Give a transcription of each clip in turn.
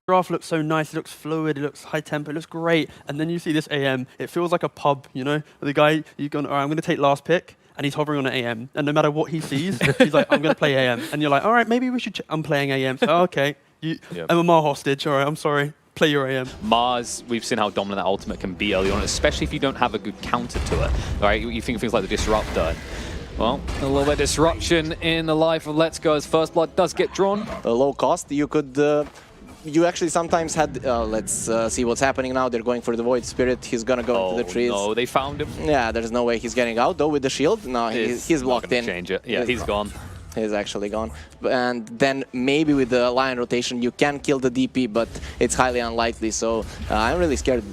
graph looks so nice, it looks fluid, it looks high tempo, it looks great. And then you see this AM, it feels like a pub, you know? The guy, you've gone, all right, I'm going to take last pick, and he's hovering on an AM. And no matter what he sees, he's like, I'm going to play AM. And you're like, all right, maybe we should, I'm playing AM. So, okay, I'm a Mar hostage, all right, I'm sorry. Play your AM. Mars, we've seen how dominant that ultimate can be early on, especially if you don't have a good counter to it. All right, you think of things like the Disruptor. Well, a little bit of disruption in the life of Let's Go as First Blood does get drawn. A low cost, you could... you actually sometimes had... let's see what's happening now. They're going for the Void Spirit. He's gonna go into the trees. No, they found him. Yeah, there's no way he's getting out, though, with the shield. No, he's locked in. Change it. Yeah, he's gone. He's actually gone. And then maybe with the Lion rotation you can kill the DP, but it's highly unlikely. So I'm really scared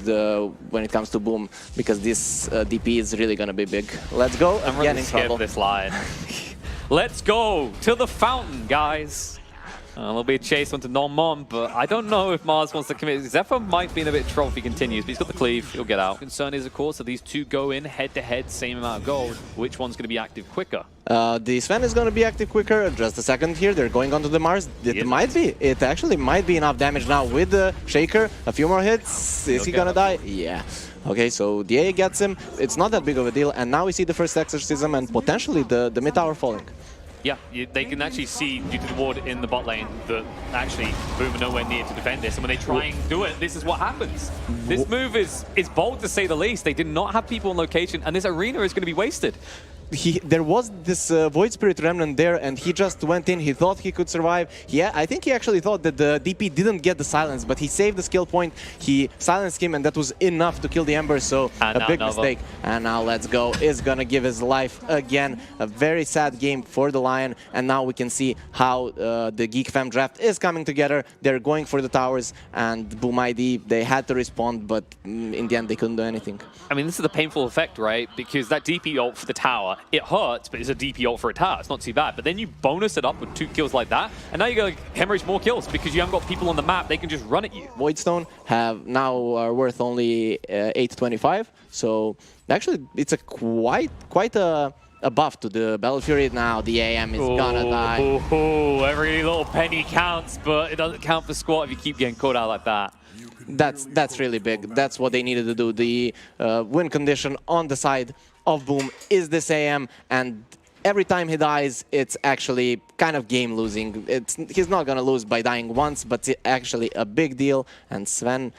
when it comes to Boom, because this DP is really gonna be big. Let's go. I'm really scared of this Lion. Let's go to the fountain, guys. There'll be a chase onto Non-Mon, but I don't know if Mars wants to commit. Zephyr might be in a bit of trouble if he continues, but he's got the cleave. He'll get out. Concern is, of course, that these two go in head-to-head, same amount of gold. Which one's going to be active quicker? The Sven is going to be active quicker. Just a second here. They're going onto the Mars. It might be. It actually might be enough damage now with the Shaker. A few more hits. Is he going to die? Yeah. Okay, so the A gets him. It's not that big of a deal. And now we see the first Exorcism and potentially the mid-tower falling. Yeah, they can actually see, due to the ward in the bot lane, that actually Boom are nowhere near to defend this. And when they try and do it, this is what happens. This move is bold, to say the least. They did not have people on location, and this arena is going to be wasted. There was this Void Spirit Remnant there, and he just went in. He thought he could survive. Yeah, I think he actually thought that the DP didn't get the silence, but he saved the skill point. He silenced him, and that was enough to kill the Ember, so a big mistake. And now Let's Go is gonna give his life again. A very sad game for the Lion, and now we can see how the GEEK Fam draft is coming together. They're going for the towers, and Boom ID, they had to respond, but in the end they couldn't do anything. I mean, this is the painful effect, right? Because that DP ult for the tower, it hurts, but it's a DP ult for a tower. It's not too bad. But then you bonus it up with 2 kills like that, and now you're going to hemorrhage more kills because you haven't got people on the map. They can just run at you. Voidstone are worth only 825, so actually it's a quite a buff to the Battle Fury. Now the AM is gonna die. Every little penny counts, but it doesn't count for squat if you keep getting caught out like that. That's really big. That's what they needed to do. The win condition on the side of Boom is this AM, and every time he dies, it's actually kind of game losing. He's not gonna lose by dying once, but it's actually a big deal. And Sven,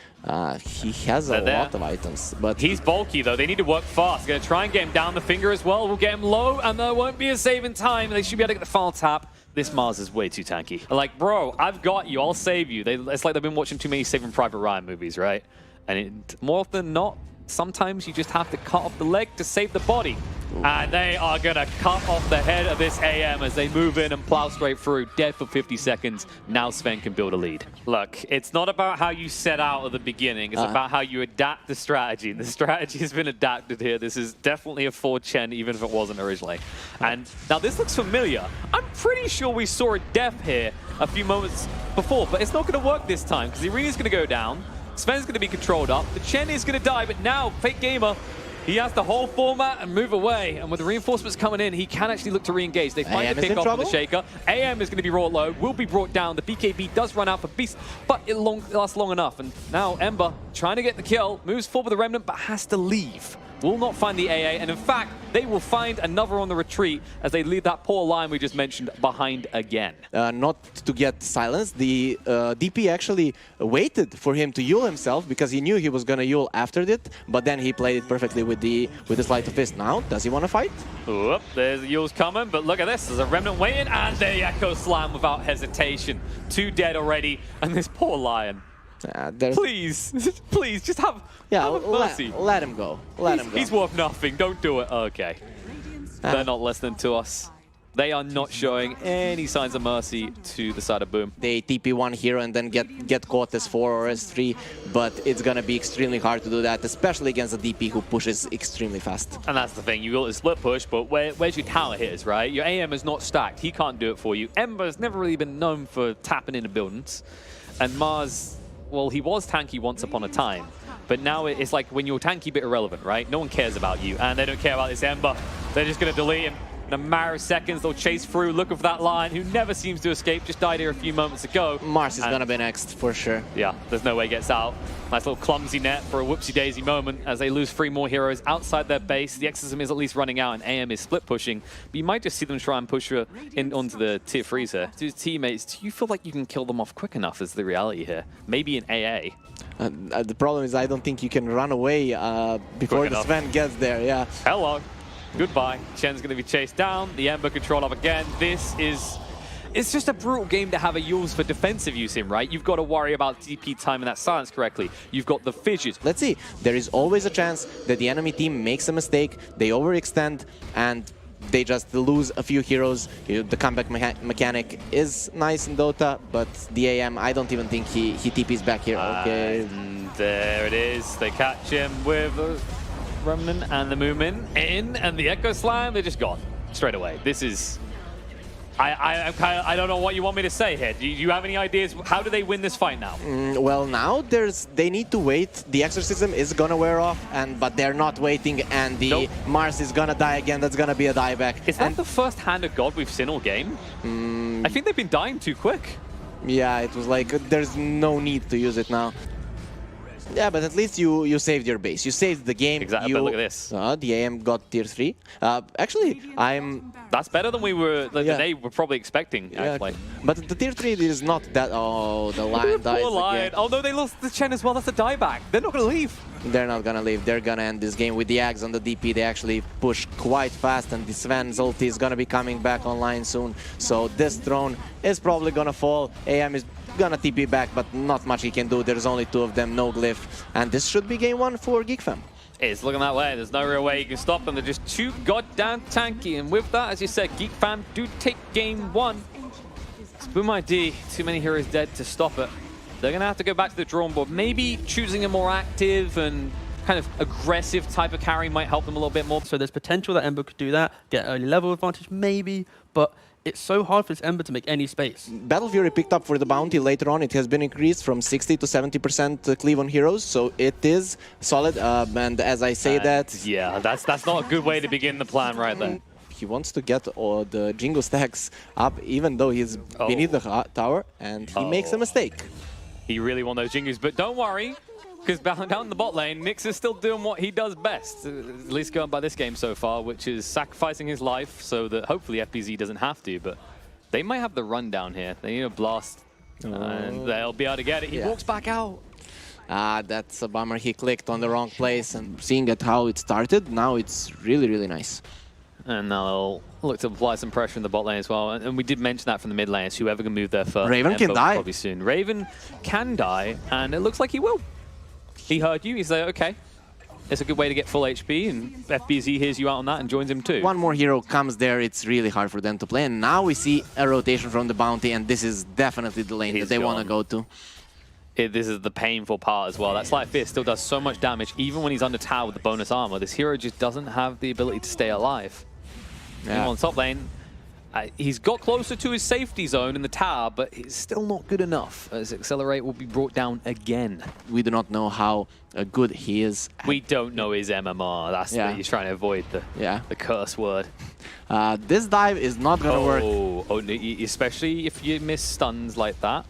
he has a lot of items, but he's bulky though. They need to work fast. Gonna try and get him down the finger as well. We'll get him low, and there won't be a save in time. They should be able to get the final tap. This Mars is way too tanky. Like, bro, I've got you. I'll save you. It's like they've been watching too many Saving Private Ryan movies, right? And more often than not, sometimes you just have to cut off the leg to save the body. And they are going to cut off the head of this AM as they move in and plow straight through. Dead for 50 seconds. Now Sven can build a lead. Look, it's not about how you set out at the beginning. It's about how you adapt the strategy. The strategy has been adapted here. This is definitely a 4-Chen, even if it wasn't originally. And now this looks familiar. I'm pretty sure we saw a death here a few moments before, but it's not going to work this time because the arena's going to go down. Sven's going to be controlled up. The Chen is going to die, but now Fake Gamer, he has the whole format and move away. And with the reinforcements coming in, he can actually look to re-engage. They find the pick off of the Shaker. AM is going to be brought low, will be brought down. The BKB does run out for Beast, but it lasts long enough. And now Ember, trying to get the kill, moves forward with the Remnant, but has to leave. Will not find the AA, and in fact, they will find another on the retreat as they leave that poor Lion we just mentioned behind again. Not to get silenced, the DP actually waited for him to Yule himself because he knew he was gonna Yule after it, but then he played it perfectly with the Sleight of Fist. Now, does he want to fight? Oop, there's the Yule's coming, but look at this. There's a Remnant waiting, and the Echo Slam without hesitation. 2 dead already, and this poor Lion. Please, please, just have mercy. Let him go. Let him go. He's worth nothing. Don't do it. Okay. They're not listening to us. They are not showing any signs of mercy to the side of Boom. They TP one hero and then get caught as 4 or as 3, but it's going to be extremely hard to do that, especially against a DP who pushes extremely fast. And that's the thing. You got a split push, but where's your tower hitters, right? Your AM is not stacked. He can't do it for you. Ember's never really been known for tapping into buildings. And Mars, well, he was tanky once upon a time, but now it's like when you're tanky, bit irrelevant, right? No one cares about you, and they don't care about this Ember. They're just going to delete him. In a matter of seconds, they'll chase through, looking for that Lion, who never seems to escape, just died here a few moments ago. Mars is gonna be next, for sure. Yeah, there's no way he gets out. Nice little clumsy net for a whoopsie-daisy moment as they lose 3 more heroes outside their base. The Exorcism is at least running out, and AM is split pushing. But you might just see them try and push her in onto the tier 3s here. To his teammates, do you feel like you can kill them off quick enough is the reality here? Maybe in AA. The problem is I don't think you can run away before the Sven gets there, yeah. Hello. Goodbye. Chen's going to be chased down. The Ember control up again. This is... It's just a brutal game to have a use for defensive use in, right? You've got to worry about DP timing that silence correctly. You've got the fissures. Let's see. There is always a chance that the enemy team makes a mistake, they overextend, and they just lose a few heroes. The comeback mechanic is nice in Dota, but the AM, I don't even think he TPs back here. Okay. And there it is. They catch him with the Remnant and the movement in, and the Echo Slam. They're just gone straight away. This is... I don't know what you want me to say here. Do you have any ideas? How do they win this fight now? Well, now they need to wait. The Exorcism is gonna wear off, but they're not waiting, and the Mars is gonna die again. That's gonna be a dieback. Is that the first hand of God we've seen all game? I think they've been dying too quick. Yeah, it was like there's no need to use it now. Yeah, but at least you saved your base. You saved the game. Exactly, but look at this. The AM got tier 3. Actually, That's better than we were, they were probably expecting, actually. Yeah, but the tier 3 is not that... Oh, the Lion dies Poor Lion. again. Oh no, they lost the Chen as well. That's a dieback. They're not going to leave. They're not gonna leave. They're gonna end this game with the Ags on the DP. They actually push quite fast, and the Sven's ulti is gonna be coming back online soon. So this throne is probably gonna fall. AM is gonna TP back, but not much he can do. There's only 2 of them, no glyph. And this should be game 1 for GEEK fam. It's looking that way. There's no real way you can stop them. They're just too goddamn tanky. And with that, as you said, GEEK fam do take game 1. Boom ID, too many heroes dead to stop it. They're going to have to go back to the drawing board. Maybe choosing a more active and kind of aggressive type of carry might help them a little bit more. So there's potential that Ember could do that, get early level advantage, maybe, but it's so hard for this Ember to make any space. Battle Fury picked up for the bounty later on. It has been increased from 60 to 70% cleave on heroes, so it is solid. And as I say that... Yeah, that's not a good way to begin the plan right there. He wants to get the Jingle stacks up, even though he's beneath the tower, and he makes a mistake. He really wants those Jingus, but don't worry, because down in the bot lane, Nyx is still doing what he does best, at least going by this game so far, which is sacrificing his life so that hopefully FBZ doesn't have to, but they might have the run down here. They need a blast, and they'll be able to get it. He walks back out. That's a bummer. He clicked on the wrong place, and seeing at how it started, now it's really, really nice. And now they'll look to apply some pressure in the bot lane as well. And we did mention that from the mid lane. It's whoever can move there first. Raven can die. Probably soon. Raven can die, and it looks like he will. He heard you. He's like, okay, it's a good way to get full HP, and FBZ hears you out on that and joins him too. One more hero comes there, it's really hard for them to play. And now we see a rotation from the bounty, and this is definitely the lane that they want to go to. This is the painful part as well. That Slight Fist still does so much damage, even when he's under tower with the bonus armor. This hero just doesn't have the ability to stay alive. Yeah. On top lane, he's got closer to his safety zone in the tower, but it's still not good enough, as Accelerate will be brought down again. We do not know how good he is. We don't know his MMR. That's what he's trying to avoid, the curse word. This dive is not going to work. Especially if you miss stuns like that.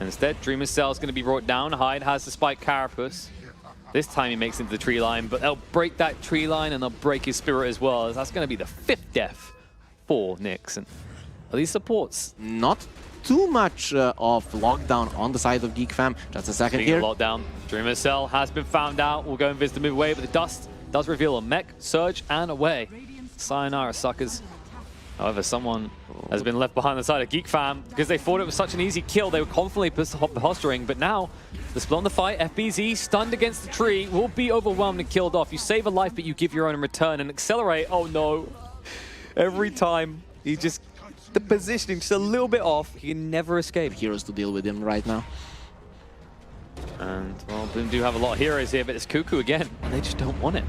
Instead, Dreamer's Cell is going to be brought down. Hyde has the Spike Carapace. This time he makes it into the tree line, but they'll break that tree line and they'll break his spirit as well, as that's going to be the 5th death for Nyx. And are these supports? Not too much of lockdown on the side of GEEK fam. Just a second here. Lockdown. Dreamer's Cell has been found out. We'll go and visit the move away, but the dust does reveal a mech, surge, and away. Sayonara, suckers. However, someone has been left behind the side of GEEK fam because they thought it was such an easy kill. They were confidently posturing, but now the split on the fight, FBZ stunned against the tree, will be overwhelmed and killed off. You save a life, but you give your own in return. And Accelerate, oh no. Every time, he just, the positioning just a little bit off. He can never escape. Heroes to deal with him right now. And, well, Bloom do have a lot of heroes here, but it's Cuckoo again, and they just don't want it.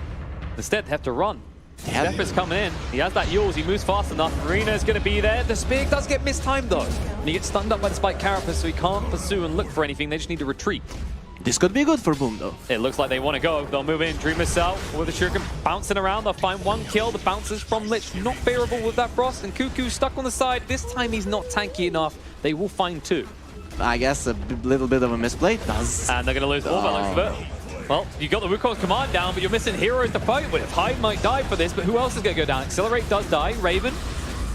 Instead, they have to run. Pepper's coming in. He has that Yules. He moves fast enough. Marina's going to be there. The Spear does get mistimed, though. And he gets stunned up by the Spike Carapace, so he can't pursue and look for anything. They just need to retreat. This could be good for Boom, though. It looks like they want to go. They'll move in. Dream Missile with the Shuriken bouncing around. They'll find one kill. The bounces from Lich not favorable with that Frost. And Cuckoo stuck on the side. This time he's not tanky enough. They will find two. I guess a little bit of a misplay does. And they're going to lose all that looks of it. Well, you got the Wukong's command down, but you're missing heroes to fight with. Hyde might die for this, but who else is going to go down? Accelerate does die. Raven.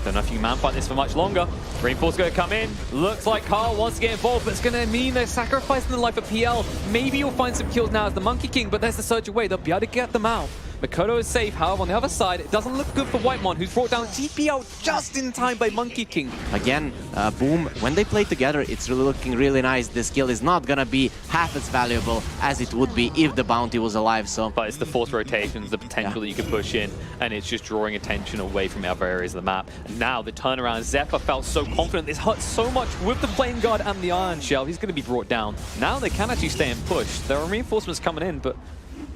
Don't know if you can man fight this for much longer. Reinforce going to come in. Looks like Carl wants to get involved, but it's going to mean they're sacrificing the life of PL. Maybe you'll find some kills now as the Monkey King, but there's the surge away. They'll be able to get them out. Mikoto is safe, however, on the other side, it doesn't look good for Whitemon, who's brought down TP out just in time by Monkey King. Again, Boom, when they play together, it's really looking really nice. This kill is not gonna be half as valuable as it would be if the bounty was alive, so... But it's the force rotations, the potential that you can push in, and it's just drawing attention away from the other areas of the map. And now, the turnaround, Zephyr felt so confident. This hurts so much with the Flame Guard and the Iron Shell. He's gonna be brought down. Now they can actually stay and push. There are reinforcements coming in, but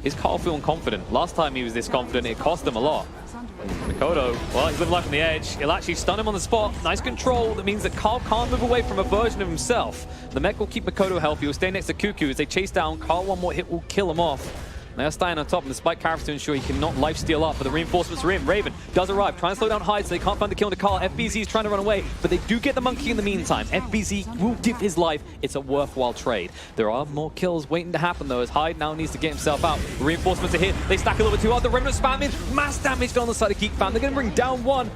is Carl feeling confident? Last time he was this confident, it cost him a lot. Mikoto, well, he's living life on the edge. He'll actually stun him on the spot. Nice control. That means that Carl can't move away from a version of himself. The mech will keep Mikoto healthy. He'll stay next to Cuckoo as they chase down. Carl, one more hit will kill him off. They're staying on top, and the Spike Carrots to ensure he cannot lifesteal up, but the reinforcements are in. Raven does arrive, trying to slow down Hyde so they can't find the kill into Carl. FBZ is trying to run away, but they do get the Monkey in the meantime. FBZ will give his life. It's a worthwhile trade. There are more kills waiting to happen, though, as Hyde now needs to get himself out. The reinforcements are here. They stack a little bit too hard. The Remnant spam in. Mass damage on the side of GEEK Fam. They're going to bring down one.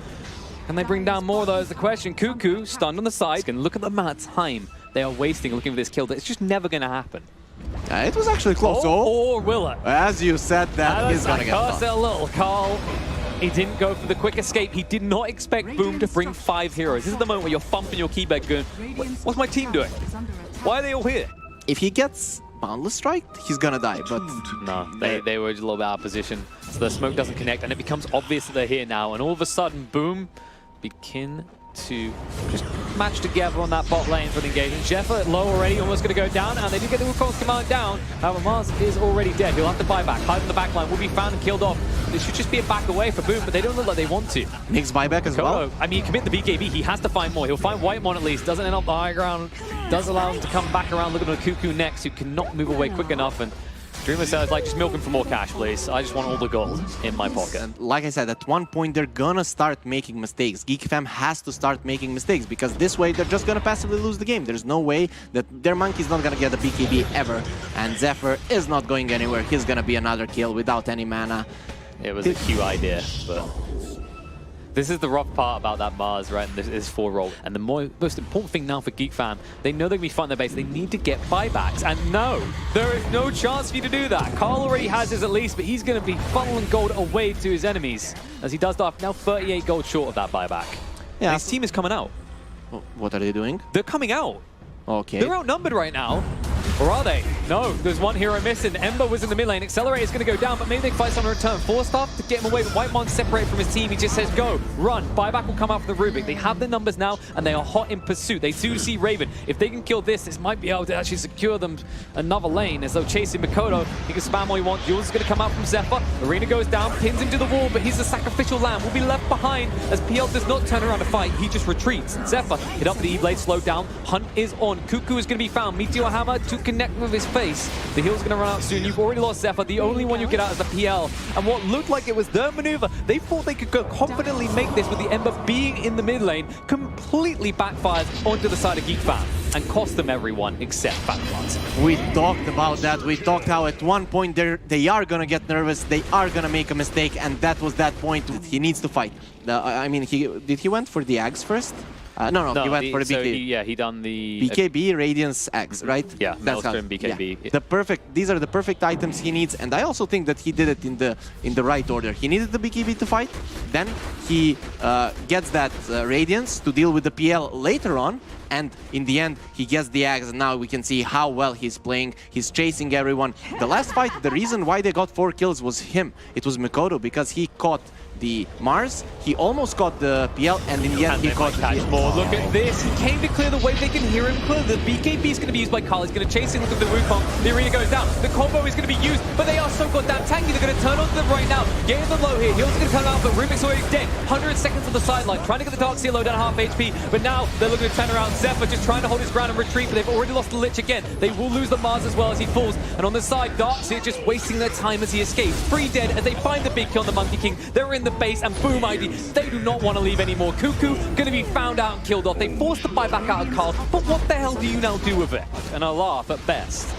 Can they bring down more, though, is the question. Cuckoo, stunned on the side. Can look at the amount of time they are wasting looking for this kill. It's just never going to happen. It was actually close. Or will it? As you said, that he's gonna get it a little. Carl, he didn't go for the quick escape. He did not expect Boom to bring 5 heroes. This is the moment where you're thumping your keyboard going, what's my team doing? Why are they all here? If he gets Boundless Strike, he's gonna die, but... No, they were just a little bit out of position. So the smoke doesn't connect, and it becomes obvious that they're here now. And all of a sudden, Boom begin to just match together on that bot lane for the engagement. Zephyr low already, almost going to go down, and they do get the Wukong's command down. However, Mars is already dead. He'll have to buy back. Hyde in the back line will be found and killed off. This should just be a back away for Boom, but they don't look like they want to. Nick's buyback as well. I mean, you commit the BKB, he has to find more. He'll find Whitemon at least, doesn't end up the high ground, does allow him to come back around, looking at Cuckoo next, who cannot move away quick enough. And Dreamer says, like, just milk him for more cash, please. I just want all the gold in my pocket. And like I said, at one point, they're gonna start making mistakes. GEEK Fam has to start making mistakes, because this way, they're just gonna passively lose the game. There's no way that their Monkey's not gonna get a BKB ever, and Zephyr is not going anywhere. He's gonna be another kill without any mana. It was a cute idea, but... This is the rough part about that Mars, right? And this is 4-roll. And the most important thing now for GEEK Fam, they know they're going to be fighting their base. They need to get buybacks. And no, there is no chance for you to do that. Carl already has his at least, but he's going to be funneling gold away to his enemies. As he does that, now 38 gold short of that buyback. Yeah. His team is coming out. What are they doing? They're coming out. Okay. They're outnumbered right now. Or are they? No, there's one hero missing. Ember was in the mid lane. Accelerate is going to go down, but maybe they can find someone to return. Force off to get him away, but Whitemon separated from his team. He just says, go, run. Buyback will come out for the Rubik. They have the numbers now, and they are hot in pursuit. They do see Raven. If they can kill this might be able to actually secure them another lane as they're chasing Mikoto. He can spam all he wants. Jules is going to come out from Zephyr. Arena goes down, pins him to the wall, but he's the sacrificial lamb. Will be left behind as PL does not turn around to fight. He just retreats. Zephyr hit up the E-Blade, slowed down. Hunt is on. Cuckoo is going to be found. Meteor Hammer to connect with his face. The heal's going to run out soon. You've already lost Zephyr. The only one you get out is the PL. And what looked like it was their maneuver, they thought they could go confidently make this with the Ember being in the mid lane, completely backfires onto the side of GEEK Fam and cost them everyone except Fatmans. We talked about that. We talked how at one point they are going to get nervous, they are going to make a mistake, and that was that point. He needs to fight. I mean, did he went for the Ags first? No, he went for the BKB. He done the... BKB, Radiance, Axe, right? Yeah, that's how, BKB. Yeah. These are the perfect items he needs, and I also think that he did it in the right order. He needed the BKB to fight, then he gets that Radiance to deal with the PL later on, and in the end, he gets the Axe, and now we can see how well he's playing. He's chasing everyone. The last fight, the reason why they got 4 kills was him. It was Mikoto, because he caught the Mars. He almost got the PL, and in the end, he caught the PL. More. Look at this. He came to clear the wave. They can hear him clear. The BKB is going to be used by Carl. He's going to chase in. Look at the Wukong. The arena goes down. The combo is going to be used, but they are so goddamn tanky. They're going to turn onto them right now. Getting them low here. Heal's going to come out, but Rubik's already dead. 100 seconds on the sideline, trying to get the Dark Seal low down half HP, but now they're looking to turn around. Zephyr just trying to hold his ground and retreat, but they've already lost the Lich again. They will lose the Mars as well as he falls. And on the side, Dark Seal just wasting their time as he escapes. 3 dead as they find the big kill on the Monkey King. They're in the base, and boom, ID. They do not want to leave anymore. Cuckoo going to be found out and killed off. They forced the buy back out of Carl, but what the hell do you now do with it? And a laugh at best.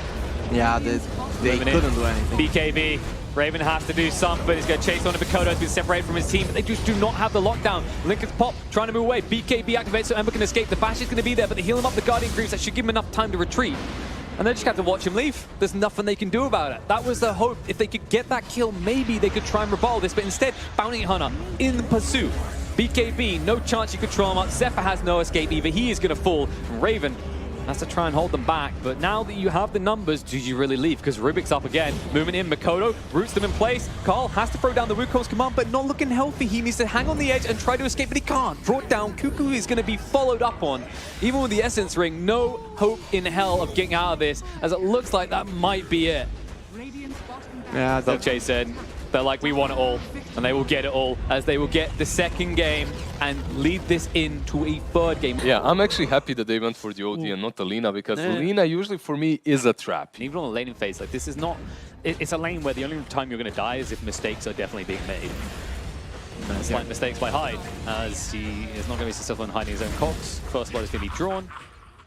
Yeah, they couldn't do anything. BKB. Raven has to do something. He's going to chase on Mikoto. He's been separated from his team, but they just do not have the lockdown. Lincoln's pop, trying to move away. BKB activates so Ember can escape. The bash is going to be there, but they heal him up the Guardian Creeps. That should give him enough time to retreat. And they just have to watch him leave. There's nothing they can do about it. That was the hope. If they could get that kill, maybe they could try and rebuttal this, but instead, Bounty Hunter in pursuit. BKB, no chance you could control him up. Zephyr has no escape either. He is going to fall. Raven has to try and hold them back, but now that you have the numbers, do you really leave? Because Rubik's up again, moving in, Mikoto roots them in place. Carl has to throw down the Wukong's command, but not looking healthy. He needs to hang on the edge and try to escape, but he can't. Brought down, Cuckoo is going to be followed up on. Even with the Essence Ring, no hope in hell of getting out of this, as it looks like that might be it. Yeah, So Chase said, they're like, we want it all, and they will get it all, as they will get the second game and lead this into a third game. Yeah, I'm actually happy that they went for the OT and not the Lina, because Lina usually for me is a trap. Even on the laning phase, like this is not, it's a lane where the only time you're going to die is if mistakes are definitely being made. Slight mistakes by Hyde, as he is not going to be successful in hiding his own cogs. First blood is going to be drawn,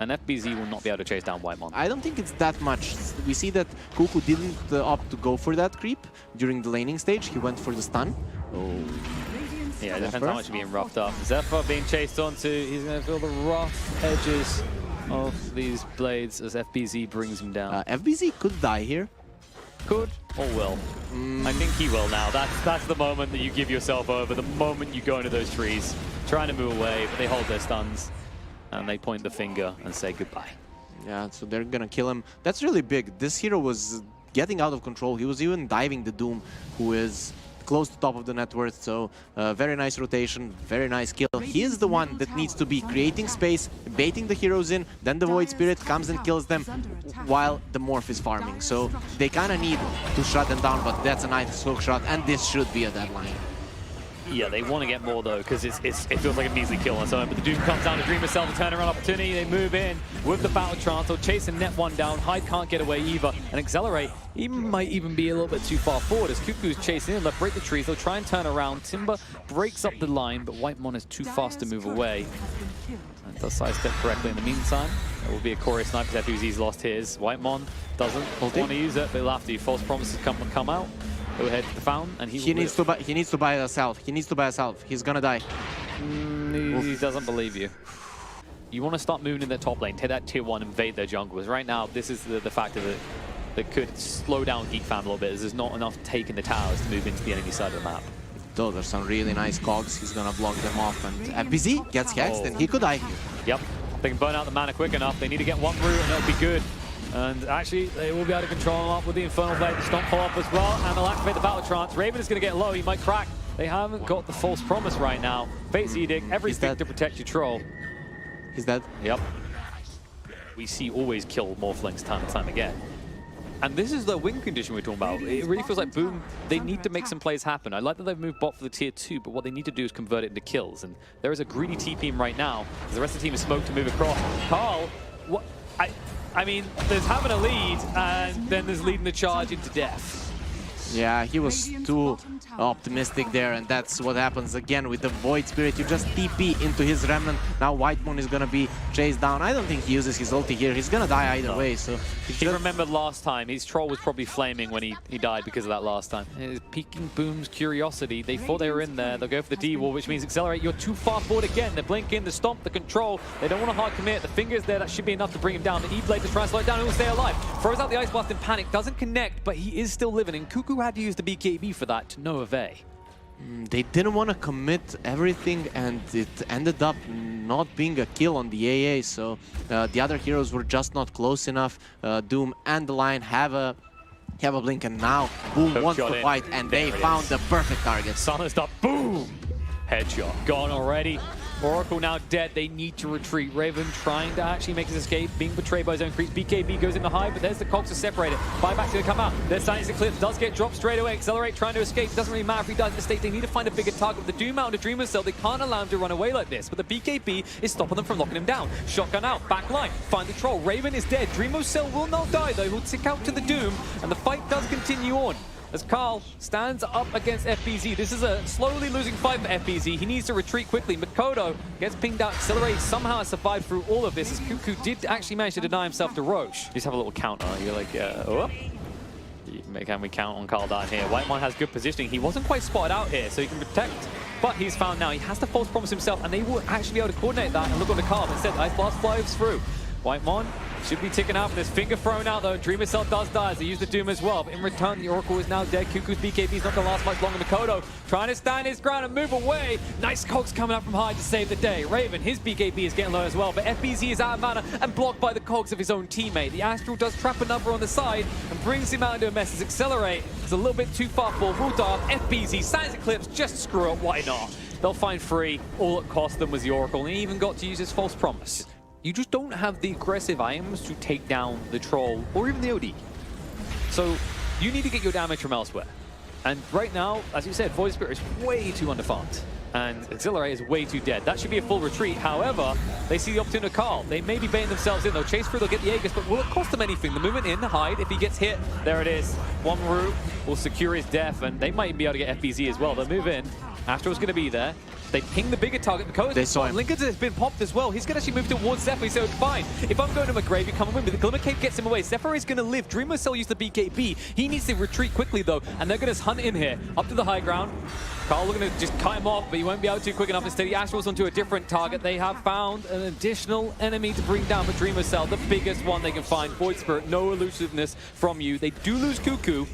and FBZ will not be able to chase down Whitemon. I don't think it's that much. We see that Cuckoo didn't opt to go for that creep during the laning stage. He went for the stun. Yeah, it depends how much being roughed up. Zephyr being chased onto, he's going to feel the rough edges of these blades as FBZ brings him down. FBZ could die here. Could or will. I think he will now. That's the moment that you give yourself over, the moment you go into those trees, trying to move away, but they hold their stuns, and they point the finger and say goodbye. Yeah, so they're gonna kill him. That's really big. This hero was getting out of control. He was even diving the Doom, who is close to top of the net worth, so very nice rotation, very nice kill. He is the one that needs to be creating space, baiting the heroes in, then the Void Spirit comes and kills them while the Morph is farming. So they kind of need to shut them down, but that's a nice hook shot, and this should be a deadline. Yeah, they want to get more though, because it feels like a measly kill on someone. But the Doom comes down to Dream herself, a turnaround opportunity. They move in with the Battle Trance, or chase and net one down. Hyde can't get away either, and Accelerate might even be a little bit too far forward as Cuckoo's chasing in. They'll break the trees, they'll try and turn around. Timber breaks up the line, but Whitemon is too fast to move away. And does sidestep correctly in the meantime. There will be a Chorus snipe because FUZ's lost his. Whitemon doesn't want to use it, but he'll have to. False promises come out. Go ahead to the fountain, and he needs to buy a self. He needs to buy a self. He's gonna die. He doesn't believe you. You want to start moving in their top lane, take that tier 1, invade their junglers. Right now, this is the factor that could slow down GEEK fam a little bit, as there's not enough take in the towers to move into the enemy side of the map. Those are some really nice cogs. He's gonna block them off, and FBZ gets hexed, and he could die here. Yep, they can burn out the mana quick enough. They need to get one route, and it'll be good. And actually, they will be able to control him up with the Infernal Blade, the Stomp follow-up as well, and they'll activate the Battle Trance. Raven is going to get low, he might crack. They haven't got the False Promise right now. Fate's Edict, everything to protect your troll. He's dead? Yep. We see always kill Morphlings time and time again. And this is the win condition we're talking about. It really feels like Boom, they need to make some plays happen. I like that they've moved bot for the tier 2, but what they need to do is convert it into kills. And there is a greedy TP right now, as the rest of the team is smoked to move across. Carl, what? I mean, there's having a lead, and then there's leading the charge into death. Yeah, he was too optimistic there, and that's what happens again with the Void Spirit. You just TP into his Remnant. Now Whitemon is gonna be chased down. I don't think he uses his ulti here. He's gonna die either way, so... He remembered last time. His troll was probably flaming when he died because of that last time. It's piquing Boom's curiosity. They thought they were in there. They'll go for the D-wall, which means Accelerate. You're too far forward again. They're blinking, the Stomp, the Control. They don't want to hard commit. The finger's there. That should be enough to bring him down. The E-Blade to try and slow it down. He'll stay alive. Throws out the Ice Blast in panic. Doesn't connect, but he is still living. And Cuckoo had to use the BKB for that to no avail. They didn't want to commit everything, and it ended up not being a kill on the AA, so the other heroes were just not close enough. Doom and the Lion have a blink, and now Boom wants to fight, and they found the perfect target. Silenced up, boom! Headshot. Gone already. Oracle now dead. They need to retreat. Raven trying to actually make his escape, being betrayed by his own creeps. BKB goes in the high, but there's the cogs to separate it. Buyback's going to come out. There's Silence Eclipse. Does get dropped straight away. Accelerate trying to escape. Doesn't really matter if he does in the state. They need to find a bigger target. With the Doom out into Dreamer's Cell, they can't allow him to run away like this. But the BKB is stopping them from locking him down. Shotgun out. Back line. Find the troll. Raven is dead. Dreamer's Cell will not die though. He'll tick out to the Doom. And the fight does continue on. As Carl stands up against FBZ. This is a slowly losing fight for FBZ. He needs to retreat quickly. Makoto gets pinged out, Accelerate somehow has survived through all of this as Cuckoo did actually manage to deny himself to Roche. Just have a little counter. You're like, oh. Can we count on Carl down here? Whitemon has good positioning. He wasn't quite spotted out here, so he can protect. But he's found now. He has to false promise himself, and they will actually be able to coordinate that and look on the Carl. Instead, Ice Blast flies through. Whitemon should be ticking out, but there's finger thrown out though. Dreamer Cell does die as they use the Doom as well. But in return, the Oracle is now dead. Cuckoo's BKB is not going to last much longer. Makoto trying to stand his ground and move away. Nice cogs coming up from high to save the day. Raven, his BKB is getting low as well, but FBZ is out of mana and blocked by the cogs of his own teammate. The Astral does trap a number on the side and brings him out into a mess. As Accelerate is a little bit too far forward. Will die off. FBZ, Silence Eclipse, just screw up. Why not? They'll find free. All it cost them was the Oracle, and he even got to use his false promise. You just don't have the aggressive items to take down the Troll or even the OD. So you need to get your damage from elsewhere. And right now, as you said, Void Spirit is way too underfarmed. And Accelerate is way too dead. That should be a full retreat. However, they see the opportunity to Carl. They may be baiting themselves in. They'll chase through, they'll get the Aegis, but will it cost them anything? The movement in, the hide, if he gets hit, there it is. One route will secure his death, and they might be able to get FBZ as well. They'll move in. Astral's going to be there. They ping the bigger target. They saw him. Lincoln has been popped as well. He's going to actually move towards Zephyr. So fine. If I'm going to my grave, you come with me. The Glimmer Cape gets him away. Zephyr is going to live. Dreamer Cell used the BKB. He needs to retreat quickly though, and they're going to hunt in here up to the high ground. Carl looking to just cut him off, but he won't be able to quick enough. Instead, the Astral's onto a different target. They have found an additional enemy to bring down the Dreamer Cell, the biggest one they can find. Void Spirit, no elusiveness from you. They do lose Cuckoo,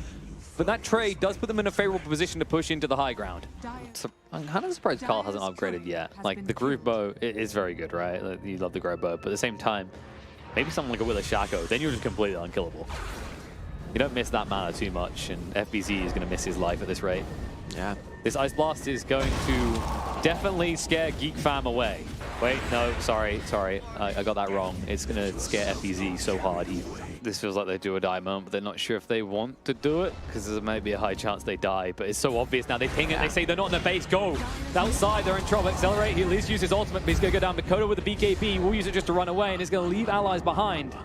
but that trade does put them in a favorable position to push into the high ground. So I'm kind of surprised Carl hasn't upgraded yet. Like, the groove bow is very good, right? Like, you love the groove bow, but at the same time, maybe something like a Willa Shaco, then you're just completely unkillable. You don't miss that mana too much, and FBZ is going to miss his life at this rate. Yeah. This Ice Blast is going to definitely scare GEEK fam away. Wait, no, sorry. I got that wrong. It's going to scare FBZ so hard. This feels like they do or die moment, but they're not sure if they want to do it because there may be a high chance they die, but it's so obvious now. They ping it, they say they're not in the base, go! Outside, they're in trouble. Accelerate, he at least uses his ultimate, but he's going to go down. Makoto with the BKB will use it just to run away, and he's going to leave allies behind.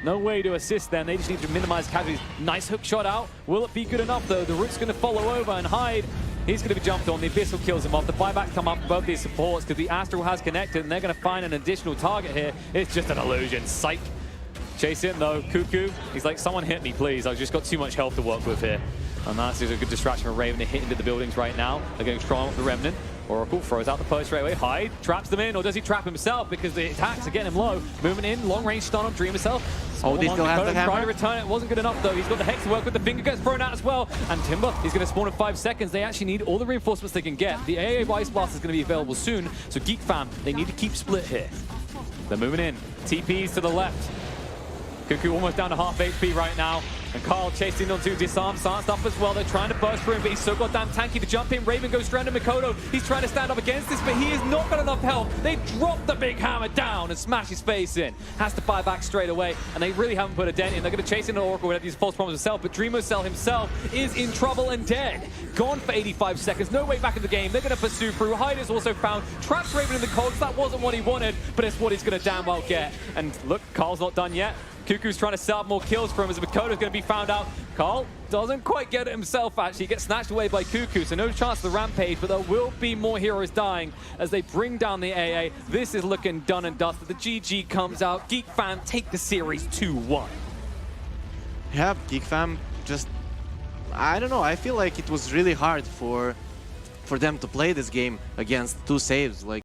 No way to assist them. They just need to minimize casualties. Nice hook shot out. Will it be good enough though? The root's going to follow over and hide. He's going to be jumped on. The Abyssal kills him off. The buyback come up above these supports because the Astral has connected and they're going to find an additional target here. It's just an illusion. Psych. Chase in though. Cuckoo. He's like, someone hit me, please. I've just got too much health to work with here. And that's a good distraction for Raven to hit into the buildings right now. They're going strong with the Remnant. Oracle throws out the post straight away. Hyde traps them in, or does he trap himself because the attacks are getting him low? Moving in, long range stun on Dreamer Cell. Oh, he still has the hammer. Trying to return it, wasn't good enough though. He's got the Hex to work with, the finger gets thrown out as well. And Timber, he's going to spawn in 5 seconds. They actually need all the reinforcements they can get. The AA Ice Blast is going to be available soon, so GEEK fam, they need to keep split here. They're moving in. TPs to the left. Cuckoo almost down to half HP right now. And Carl chasing onto disarm stuff as well. They're trying to burst through him, but he's so goddamn tanky to jump in. Raven goes straight to Makoto. He's trying to stand up against this, but he has not got enough health. They drop the big hammer down and smash his face in. Has to buy back straight away, and they really haven't put a dent in. They're going to chase in an Oracle with these false promises himself, but Dreamer Cell himself is in trouble and dead. Gone for 85 seconds. No way back in the game. They're going to pursue through. Hyde is also found. Traps Raven in the cogs. That wasn't what he wanted, but it's what he's going to damn well get. And look, Carl's not done yet. Cuckoo's trying to set up more kills for him as Makoto's going to be found out. Carl doesn't quite get it himself, actually. He gets snatched away by Cuckoo, so no chance of the rampage, but there will be more heroes dying as they bring down the AA. This is looking done and dusted. The GG comes out. GEEK fam take the series 2-1. Yeah, GEEK fam just... I don't know, I feel like it was really hard for them to play this game against 2 saves. Like,